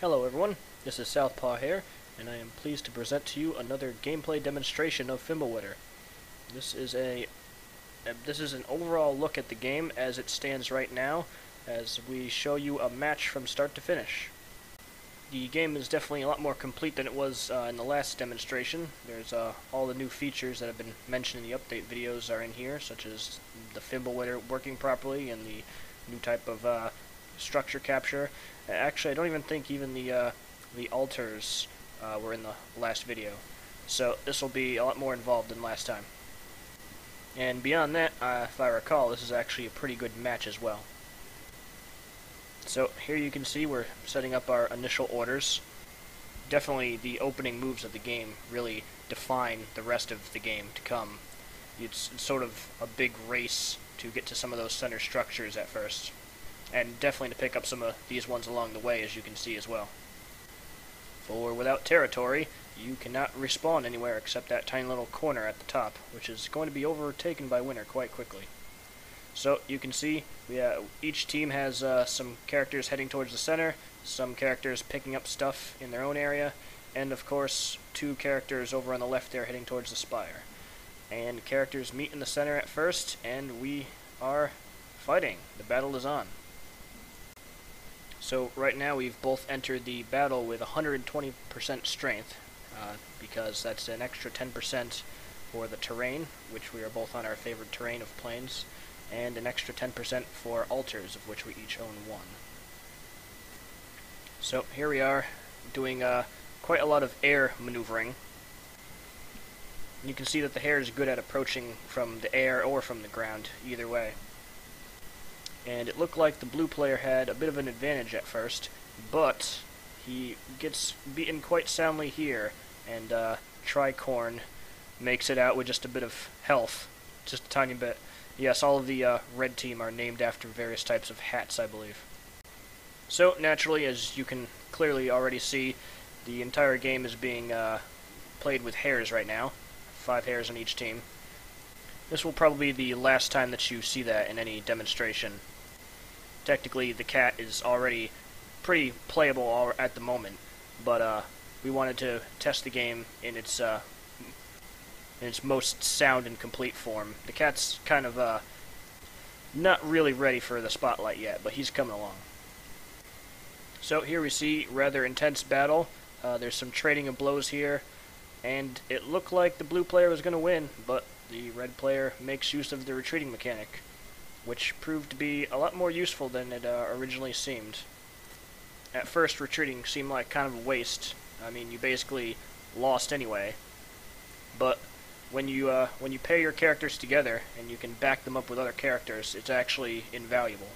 Hello everyone, this is Southpaw here, and I am pleased to present to you another gameplay demonstration of Fimblewitter. This is an overall look at the game as it stands right now, as we show you a match from start to finish. The game is definitely a lot more complete than it was in the last demonstration. There's all the new features that have been mentioned in the update videos are in here, such as the Fimblewitter working properly and the new type of structure capture. Actually, I don't even think the altars were in the last video, so this will be a lot more involved than last time. And beyond that, if I recall, this is actually a pretty good match as well. So here you can see we're setting up our initial orders. Definitely the opening moves of the game really define the rest of the game to come. It's sort of a big race to get to some of those center structures at first, and definitely to pick up some of these ones along the way, as you can see as well. For without territory, you cannot respawn anywhere except that tiny little corner at the top, which is going to be overtaken by winter quite quickly. So you can see each team has some characters heading towards the center, some characters picking up stuff in their own area, and of course two characters over on the left there heading towards the spire. And characters meet in the center at first, and we are fighting. The battle is on. So right now we've both entered the battle with 120% strength, because that's an extra 10% for the terrain, which we are both on our favorite terrain of plains, and an extra 10% for altars, of which we each own one. So here we are, doing quite a lot of air maneuvering. You can see that the hare is good at approaching from the air or from the ground, either way. And it looked like the blue player had a bit of an advantage at first, but he gets beaten quite soundly here, and Tricorn makes it out with just a bit of health, just a tiny bit. Yes, all of the red team are named after various types of hats, I believe. So, naturally, as you can clearly already see, the entire game is being played with hares right now. 5 hares on each team. This will probably be the last time that you see that in any demonstration. Technically, the cat is already pretty playable at the moment, but we wanted to test the game in its most sound and complete form. The cat's kind of not really ready for the spotlight yet, but he's coming along. So here we see rather intense battle. There's some trading of blows here, and it looked like the blue player was going to win, but the red player makes use of the retreating mechanic, which proved to be a lot more useful than it originally seemed. At first, retreating seemed like kind of a waste. I mean, you basically lost anyway, but when you pair your characters together and you can back them up with other characters, it's actually invaluable.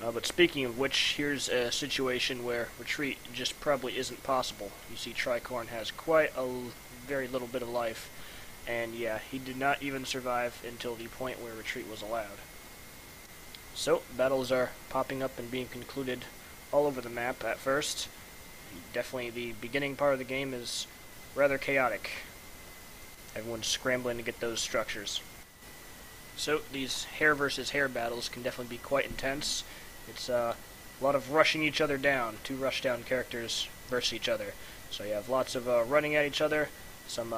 But speaking of which, here's a situation where retreat just probably isn't possible. You see Tricorn has quite a very little bit of life, and yeah, he did not even survive until the point where retreat was allowed. So, battles are popping up and being concluded all over the map at first. Definitely the beginning part of the game is rather chaotic. Everyone's scrambling to get those structures. So, these hare versus hare battles can definitely be quite intense. It's a lot of rushing each other down, 2 rushdown characters versus each other. So you have lots of running at each other, some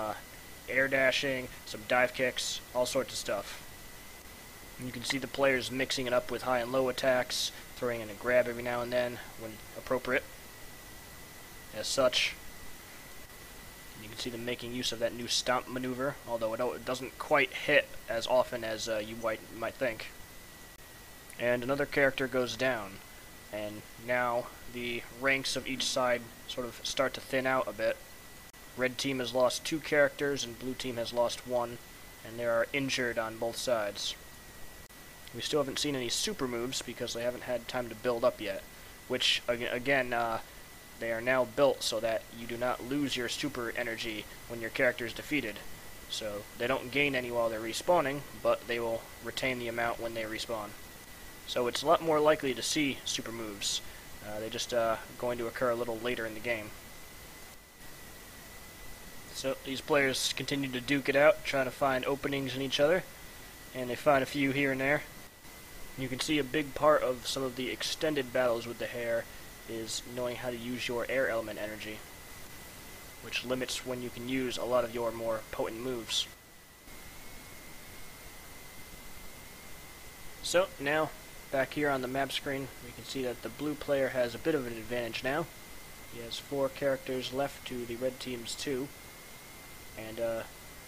air dashing, some dive kicks, all sorts of stuff. And you can see the players mixing it up with high and low attacks, throwing in a grab every now and then when appropriate. As such, you can see them making use of that new stomp maneuver, although it doesn't quite hit as often as you might think. And another character goes down, and now the ranks of each side sort of start to thin out a bit. Red team has lost 2 characters, and blue team has lost 1, and they are injured on both sides. We still haven't seen any super moves because they haven't had time to build up yet, which, again, they are now built so that you do not lose your super energy when your character is defeated. So they don't gain any while they're respawning, but they will retain the amount when they respawn. So it's a lot more likely to see super moves. They're just going to occur a little later in the game. So these players continue to duke it out, trying to find openings in each other, and they find a few here and there. You can see a big part of some of the extended battles with the hare is knowing how to use your air element energy, which limits when you can use a lot of your more potent moves. So now, back here on the map screen, we can see that the blue player has a bit of an advantage now. He has 4 characters left to the red team's 2, and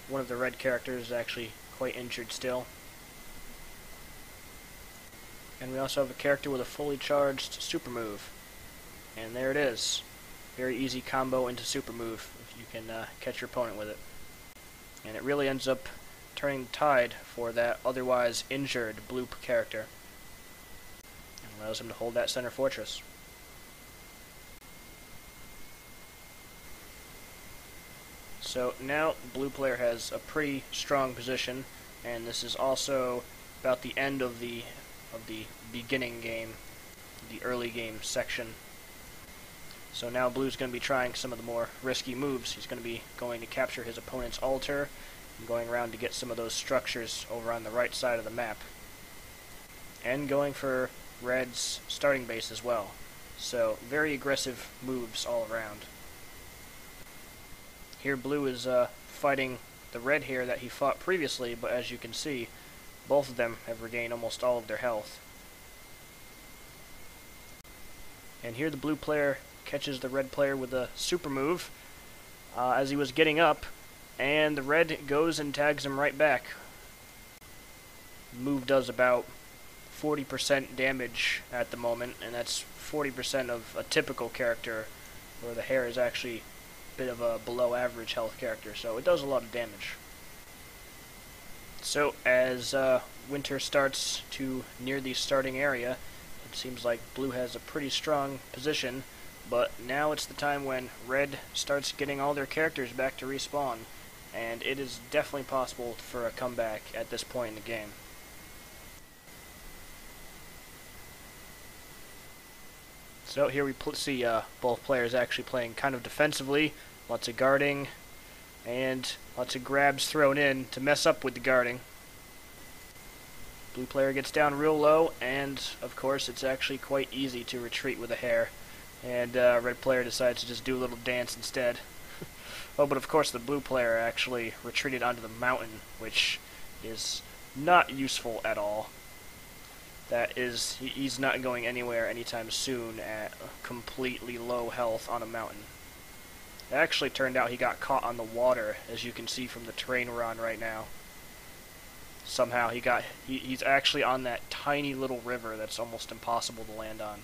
one of the red characters is actually quite injured still. And we also have a character with a fully charged super move. And there it is. Very easy combo into super move if you can catch your opponent with it. And it really ends up turning the tide for that otherwise injured blue character. And allows him to hold that center fortress. So now blue player has a pretty strong position, and this is also about the end of the beginning game, the early game section. So now blue's going to be trying some of the more risky moves. He's going to be going to capture his opponent's altar and going around to get some of those structures over on the right side of the map. And going for red's starting base as well. So very aggressive moves all around. Here blue is fighting the red here that he fought previously, but as you can see, both of them have regained almost all of their health. And here the blue player catches the red player with a super move as he was getting up, and the red goes and tags him right back. The move does about 40% damage at the moment, and that's 40% of a typical character, where the hare is actually a bit of a below average health character, so it does a lot of damage. So as winter starts to near the starting area, it seems like blue has a pretty strong position, but now it's the time when red starts getting all their characters back to respawn, and it is definitely possible for a comeback at this point in the game. So here we see both players actually playing kind of defensively, lots of guarding, and lots of grabs thrown in to mess up with the guarding. Blue player gets down real low, and of course it's actually quite easy to retreat with a hare, and red player decides to just do a little dance instead. Oh, but of course the blue player actually retreated onto the mountain, which is not useful at all. That is, he's not going anywhere anytime soon at completely low health on a mountain. It actually turned out he got caught on the water, as you can see from the terrain we're on right now. Somehow he's actually on that tiny little river that's almost impossible to land on.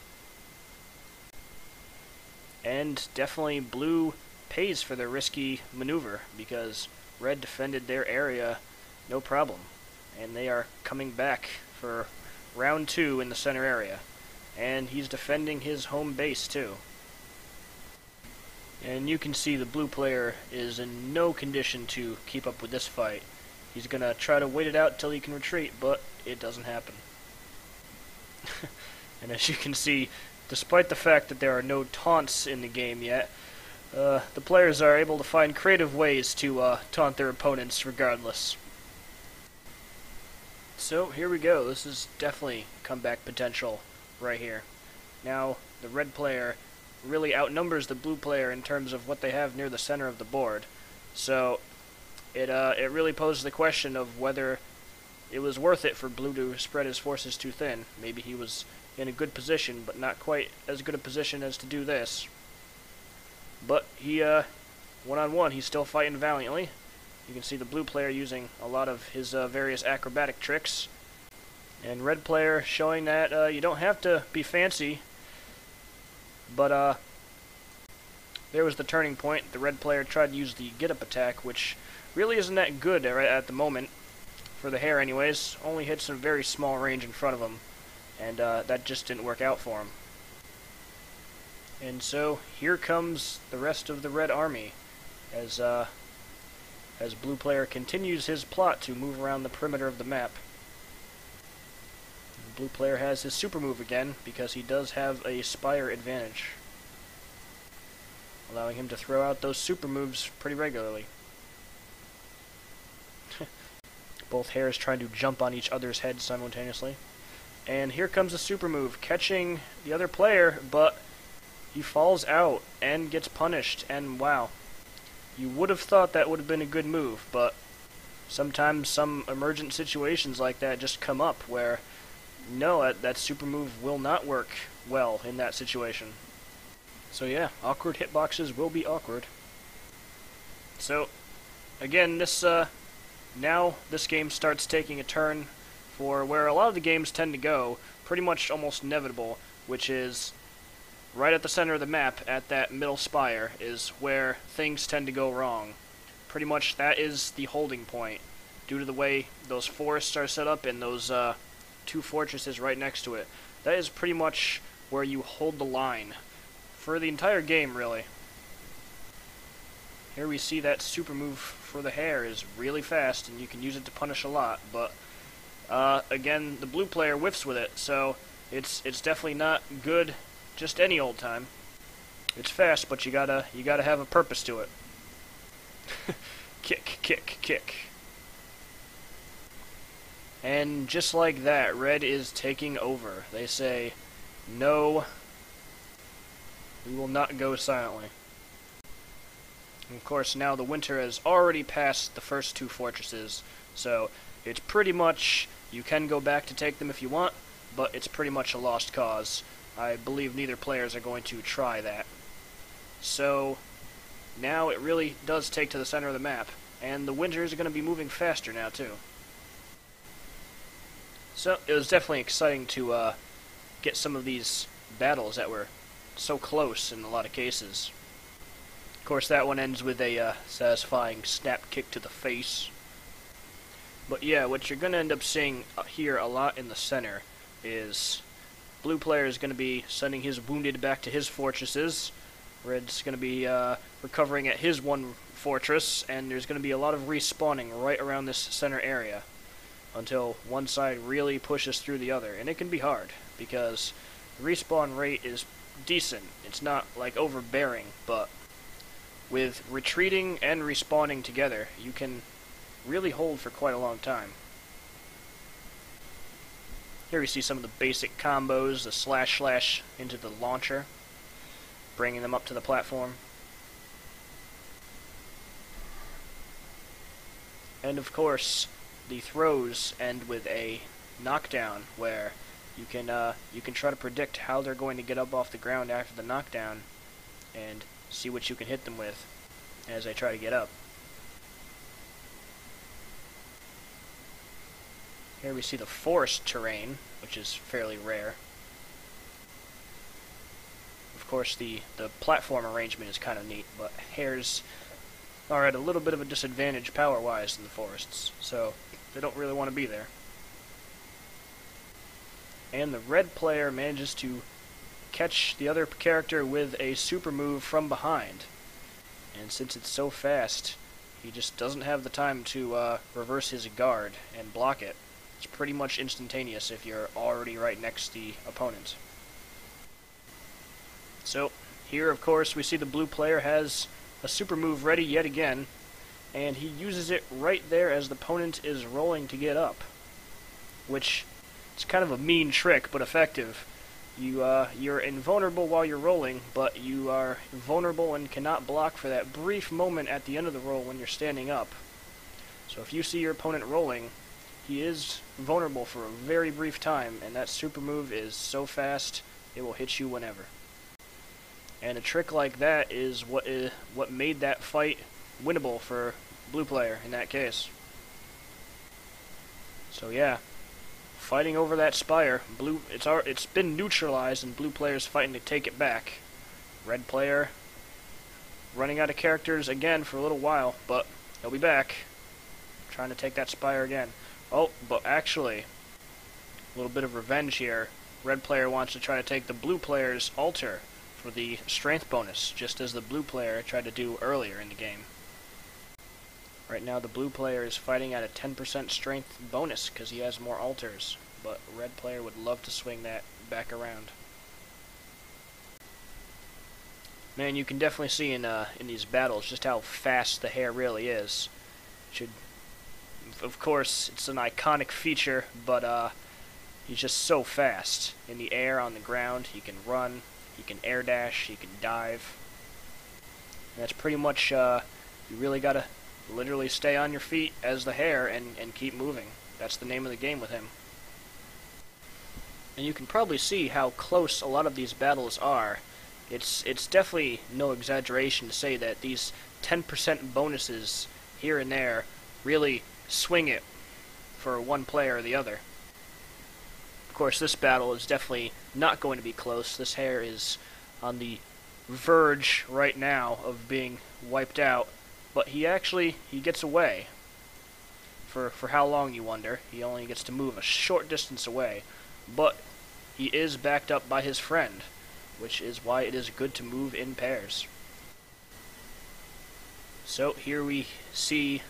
And definitely blue pays for their risky maneuver, because red defended their area no problem. And they are coming back for round 2 in the center area. And he's defending his home base too. And you can see the blue player is in no condition to keep up with this fight. He's going to try to wait it out till he can retreat, but it doesn't happen. And as you can see, despite the fact that there are no taunts in the game yet, the players are able to find creative ways to taunt their opponents regardless. So here we go. This is definitely comeback potential right here. Now, the red player really outnumbers the blue player in terms of what they have near the center of the board. So it really poses the question of whether it was worth it for blue to spread his forces too thin. Maybe he was in a good position, but not quite as good a position as to do this. But he, one-on-one, he's still fighting valiantly. You can see the blue player using a lot of his various acrobatic tricks. And red player showing that you don't have to be fancy. But there was the turning point. The red player tried to use the get-up attack, which really isn't that good at the moment. For the hare anyways. Only hits in a very small range in front of him. And that just didn't work out for him. And so here comes the rest of the red army. As blue player continues his plot to move around the perimeter of the map. The blue player has his super move again, because he does have a spire advantage, allowing him to throw out those super moves pretty regularly. Both hares trying to jump on each other's heads simultaneously. And here comes a super move, catching the other player, but he falls out and gets punished, and wow. You would have thought that would have been a good move, but sometimes some emergent situations like that just come up where, no, that super move will not work well in that situation. So yeah, awkward hitboxes will be awkward. So, again, now this game starts taking a turn for where a lot of the games tend to go, pretty much almost inevitable, which is right at the center of the map, at that middle spire, is where things tend to go wrong. Pretty much that is the holding point, due to the way those forests are set up and those two fortresses right next to it. That is pretty much where you hold the line for the entire game, really. Here we see that super move for the hair is really fast, and you can use it to punish a lot, but again, the blue player whiffs with it, so it's definitely not good just any old time. It's fast, but you gotta have a purpose to it. Kick, kick, kick. And just like that, red is taking over. They say, no, we will not go silently. And of course, now the winter has already passed the first two fortresses, so it's pretty much, you can go back to take them if you want, but it's pretty much a lost cause. I believe neither players are going to try that. So, now it really does take to the center of the map, and the winters are going to be moving faster now, too. So, it was definitely exciting to get some of these battles that were so close in a lot of cases. Of course, that one ends with a satisfying snap kick to the face. But yeah, what you're going to end up seeing here a lot in the center is blue player is going to be sending his wounded back to his fortresses. Red's going to be recovering at his one fortress, and there's going to be a lot of respawning right around this center area until one side really pushes through the other. And it can be hard, because the respawn rate is decent. It's not, like, overbearing, but with retreating and respawning together, you can really hold for quite a long time. Here we see some of the basic combos, the slash into the launcher, bringing them up to the platform. And of course, the throws end with a knockdown, where you can try to predict how they're going to get up off the ground after the knockdown, and see what you can hit them with as they try to get up. Here we see the forest terrain, which is fairly rare. Of course, the platform arrangement is kind of neat, but hares are at a little bit of a disadvantage power-wise in the forests, so they don't really want to be there. And the red player manages to catch the other character with a super move from behind. And since it's so fast, he just doesn't have the time to reverse his guard and block it. It's pretty much instantaneous if you're already right next to the opponent. So, here of course we see the blue player has a super move ready yet again, and he uses it right there as the opponent is rolling to get up. Which, it's kind of a mean trick, but effective. You're invulnerable while you're rolling, but you are vulnerable and cannot block for that brief moment at the end of the roll when you're standing up. So if you see your opponent rolling, he is vulnerable for a very brief time, and that super move is so fast, it will hit you whenever. And a trick like that is what made that fight winnable for blue player in that case. So yeah, fighting over that spire, it's been neutralized, and blue player's fighting to take it back. Red player running out of characters again for a little while, but he'll be back, trying to take that spire again. Oh, but actually, a little bit of revenge here. Red player wants to try to take the blue player's altar for the strength bonus, just as the blue player tried to do earlier in the game. Right now the blue player is fighting at a 10% strength bonus because he has more altars, but red player would love to swing that back around. Man, you can definitely see in these battles just how fast the hair really is. Of course, it's an iconic feature, but he's just so fast. In the air, on the ground, he can run. he can air dash, he can dive. And that's pretty much, you really gotta literally stay on your feet as the hare and keep moving. That's the name of the game with him. And you can probably see how close a lot of these battles are. It's definitely no exaggeration to say that these 10% bonuses here and there really swing it for one player or the other. Of course, this battle is definitely not going to be close. This hare is on the verge right now of being wiped out, but he gets away. For how long, you wonder? He only gets to move a short distance away, but he is backed up by his friend, which is why it is good to move in pairs. So here we see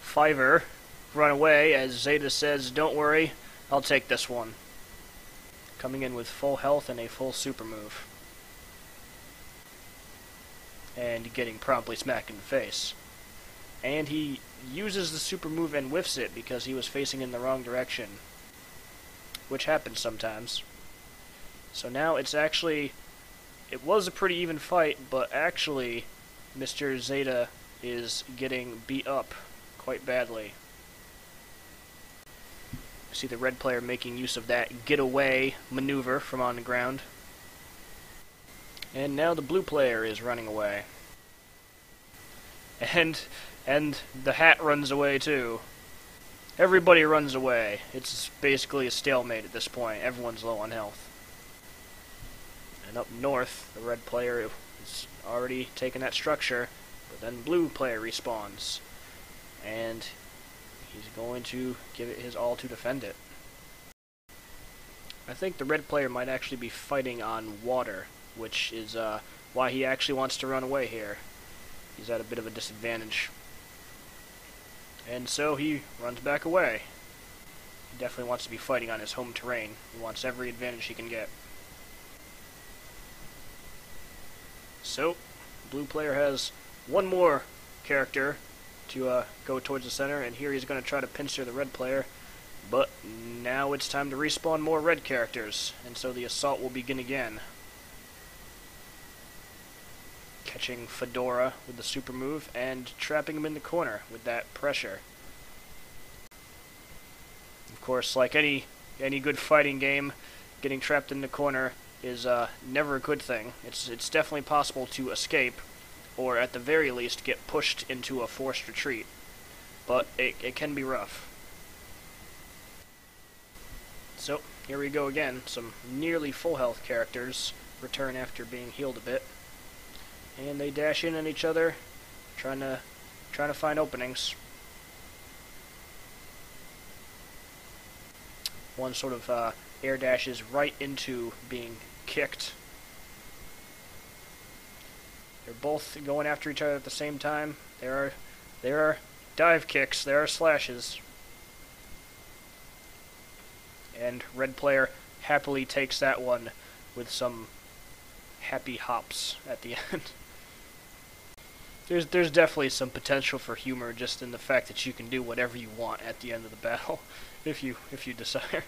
Fiver run away as Zeta says, "Don't worry, I'll take this one." Coming in with full health and a full super move. And getting promptly smacked in the face. And he uses the super move and whiffs it because he was facing in the wrong direction, which happens sometimes. So now it was a pretty even fight, but actually Mr. Zeta is getting beat up quite badly. See the red player making use of that getaway maneuver from on the ground. And now the blue player is running away. And the hat runs away too. Everybody runs away. It's basically a stalemate at this point. Everyone's low on health. And up north, the red player is already taken that structure, but then blue player respawns. And he's going to give it his all to defend it. I think the red player might actually be fighting on water, which is why he actually wants to run away here. He's at a bit of a disadvantage. And so he runs back away. He definitely wants to be fighting on his home terrain. He wants every advantage he can get. So, blue player has one more character to go towards the center, and here he's going to try to pincer the red player. But now it's time to respawn more red characters, and so the assault will begin again. Catching Fedora with the super move and trapping him in the corner with that pressure. Of course, like any good fighting game, getting trapped in the corner is never a good thing. It's definitely possible to escape, or at the very least get pushed into a forced retreat. But it can be rough. So, here we go again. Some nearly full health characters return after being healed a bit. And they dash in on each other, trying to find openings. One sort of air dashes right into being kicked. They're both going after each other at the same time. There are dive kicks, there are slashes. And red player happily takes that one with some happy hops at the end. There's definitely some potential for humor just in the fact that you can do whatever you want at the end of the battle, if you desire.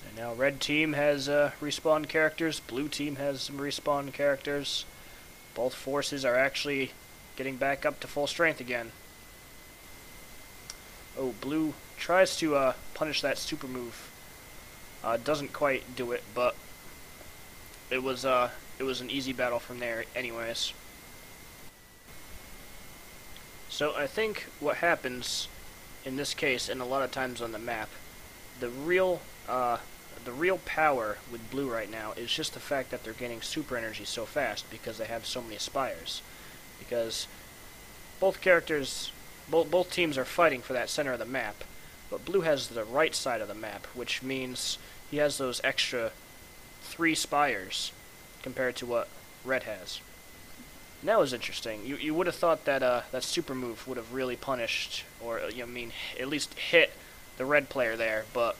And now red team has respawn characters, blue team has some respawn characters. Both forces are actually getting back up to full strength again. Oh, blue tries to punish that super move. Doesn't quite do it, but it was an easy battle from there anyways. So I think what happens in this case, and a lot of times on the map, the real power with blue right now is just the fact that they're gaining super energy so fast because they have so many spires. Because both teams are fighting for that center of the map, but blue has the right side of the map, which means he has those extra 3 spires compared to what red has. And that was interesting. You would have thought that that super move would have really punished, or at least hit the red player there, but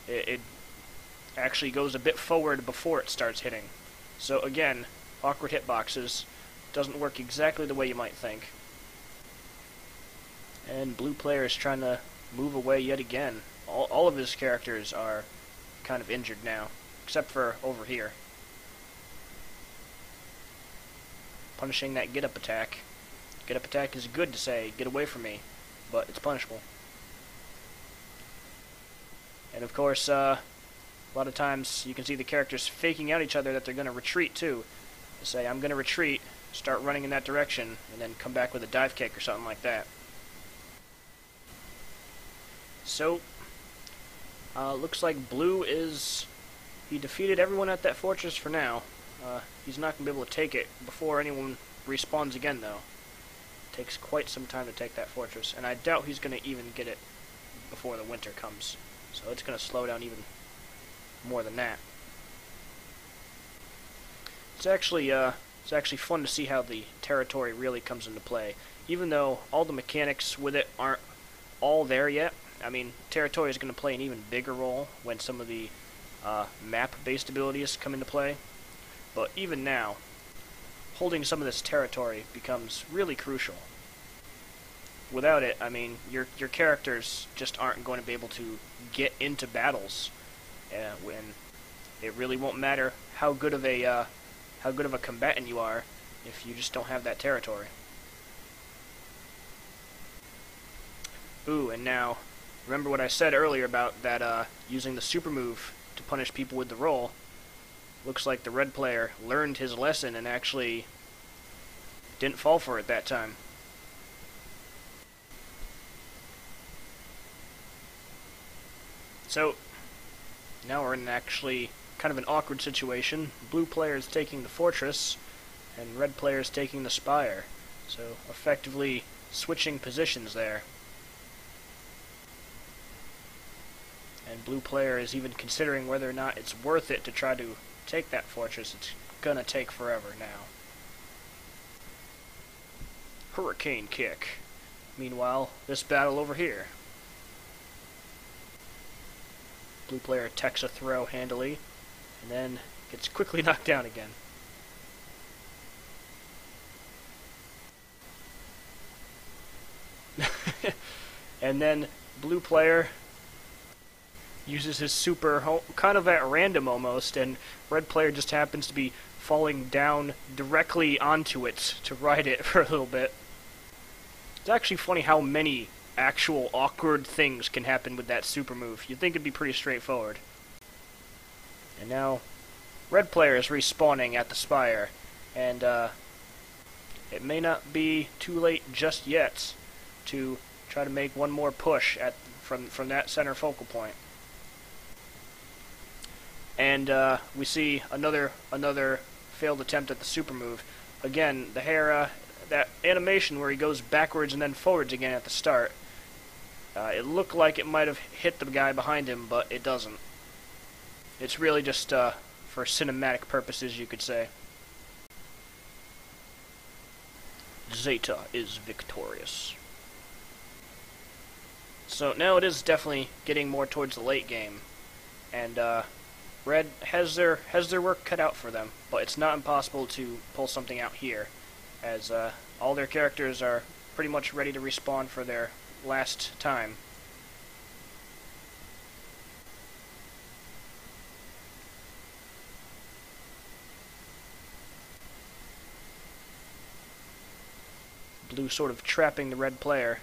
it actually goes a bit forward before it starts hitting. So again, awkward hitboxes. Doesn't work exactly the way you might think. And blue player is trying to move away yet again. All of his characters are kind of injured now, except for over here. Punishing that get-up attack. Get-up attack is good to say, get away from me, but it's punishable. And of course, a lot of times you can see the characters faking out each other that they're going to retreat too. They say, I'm going to retreat, start running in that direction, and then come back with a dive kick or something like that. So, looks like Blue he defeated everyone at that fortress for now. He's not going to be able to take it before anyone respawns again, though. It takes quite some time to take that fortress, and I doubt he's going to even get it before the winter comes. So it's going to slow down even more than that. It's actually fun to see how the territory really comes into play. Even though all the mechanics with it aren't all there yet, I mean, territory is going to play an even bigger role when some of the map-based abilities come into play. But even now, holding some of this territory becomes really crucial. Without it, I mean, your characters just aren't going to be able to get into battles, when it really won't matter how good of a combatant you are if you just don't have that territory. Ooh, and now, remember what I said earlier about that using the super move to punish people with the roll? Looks like the red player learned his lesson and actually didn't fall for it that time. So, now we're in actually kind of an awkward situation. Blue player is taking the fortress, and red player is taking the spire. So, effectively switching positions there. And blue player is even considering whether or not it's worth it to try to take that fortress. It's gonna take forever now. Hurricane kick. Meanwhile, this battle over here. Blue player techs a throw handily, and then gets quickly knocked down again. And then blue player uses his super kind of at random almost, and red player just happens to be falling down directly onto it to ride it for a little bit. It's actually funny how many actual awkward things can happen with that super move. You'd think it'd be pretty straightforward. And now, red player is respawning at the spire, and it may not be too late just yet to try to make one more push from that center focal point. And we see another failed attempt at the super move. Again, the hair, that animation where he goes backwards and then forwards again at the start. It looked like it might have hit the guy behind him, but it doesn't. It's really just for cinematic purposes, you could say. Zeta is victorious. So now it is definitely getting more towards the late game, and red has their work cut out for them, but it's not impossible to pull something out here, as all their characters are pretty much ready to respawn for their last time. Blue sort of trapping the red player,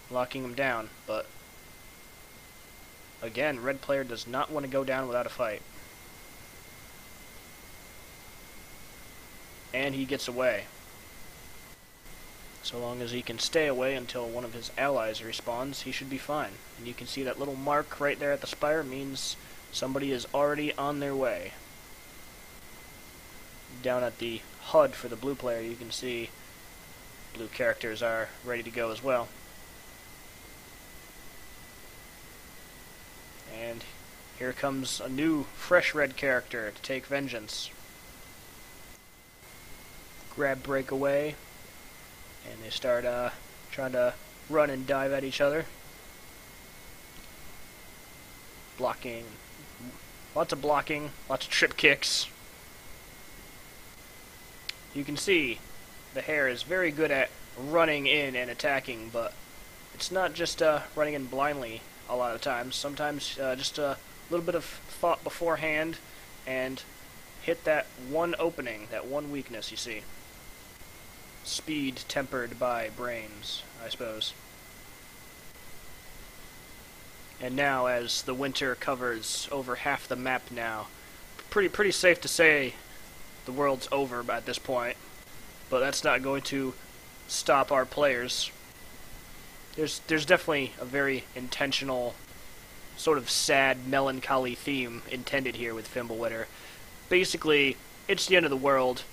locking him down, but again, red player does not want to go down without a fight. And he gets away. So long as he can stay away until one of his allies respawns, he should be fine. And you can see that little mark right there at the spire means somebody is already on their way. Down at the HUD for the blue player, you can see blue characters are ready to go as well. And here comes a new, fresh red character to take vengeance. Grab breakaway, and they start trying to run and dive at each other. Blocking. Lots of blocking, lots of trip kicks. You can see the hair is very good at running in and attacking, but it's not just running in blindly. a lot of times. Sometimes just a little bit of thought beforehand and hit that one opening, that one weakness you see. Speed tempered by brains, I suppose. And now, as the winter covers over half the map now, pretty safe to say the world's over at this point. But that's not going to stop our players. There's definitely a very intentional, sort of sad, melancholy theme intended here with Fimblewitter. Basically, it's the end of the world,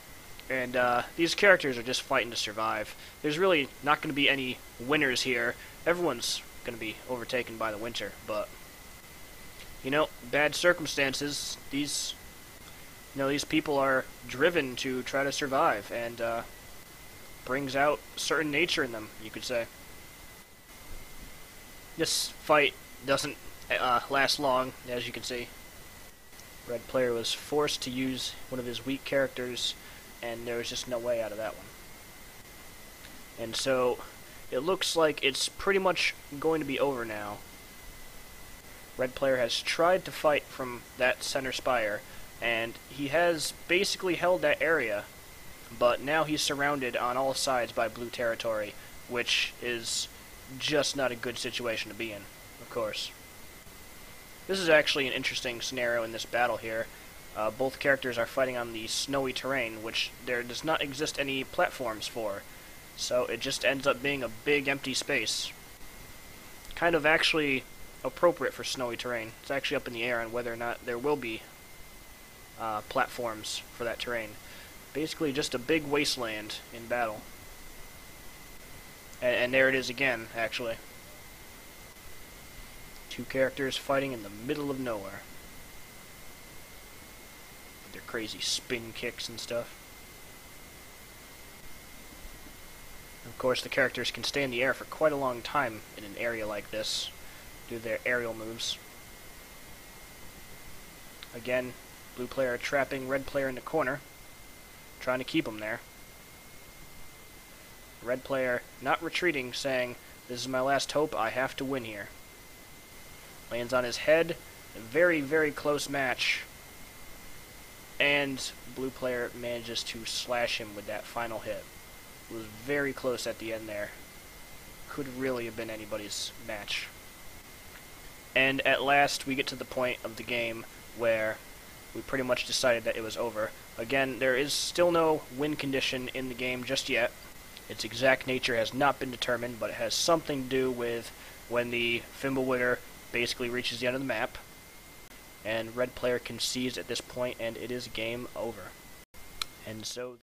and these characters are just fighting to survive. There's really not going to be any winners here. Everyone's going to be overtaken by the winter, but you know, bad circumstances. These people are driven to try to survive, and brings out certain nature in them, you could say. This fight doesn't last long, as you can see. Red player was forced to use one of his weak characters, and there was just no way out of that one. And so, it looks like it's pretty much going to be over now. Red player has tried to fight from that center spire, and he has basically held that area, but now he's surrounded on all sides by blue territory, which is just not a good situation to be in, of course. This is actually an interesting scenario in this battle here. Both characters are fighting on the snowy terrain, which there does not exist any platforms for, so it just ends up being a big empty space. Kind of actually appropriate for snowy terrain. It's actually up in the air on whether or not there will be platforms for that terrain. Basically just a big wasteland in battle. And there it is again, actually. Two characters fighting in the middle of nowhere. With their crazy spin kicks and stuff. Of course, the characters can stay in the air for quite a long time in an area like this, do their aerial moves. Again, blue player trapping red player in the corner, trying to keep him there. Red player not retreating, saying, "This is my last hope, I have to win here." Lands on his head, a very, very close match. And blue player manages to slash him with that final hit. It was very close at the end there. Could really have been anybody's match. And at last we get to the point of the game where we pretty much decided that it was over. Again, there is still no win condition in the game just yet. Its exact nature has not been determined, but it has something to do with when the Fimblewitter basically reaches the end of the map, and red player concedes at this point, and it is game over. And so